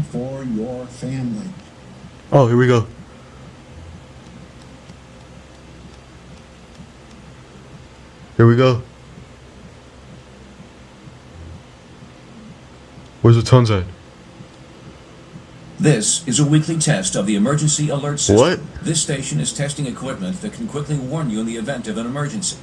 and for your family. Oh, here we go. Here we go. Where's the tons at? This is a weekly test of the emergency alert system. What? This station is testing equipment that can quickly warn you in the event of an emergency.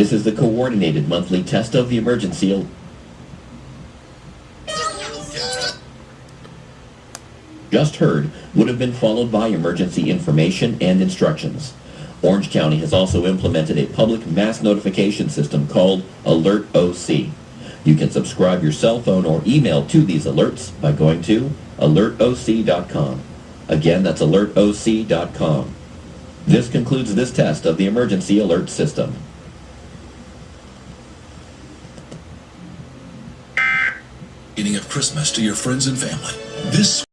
This is the coordinated monthly test of the emergency. Just heard would have been followed by emergency information and instructions. Orange County has also implemented a public mass notification system called Alert OC. You can subscribe your cell phone or email to these alerts by going to alertoc.com. Again, that's alertoc.com. This concludes this test of the emergency alert system. Beginning of Christmas to your friends and family. This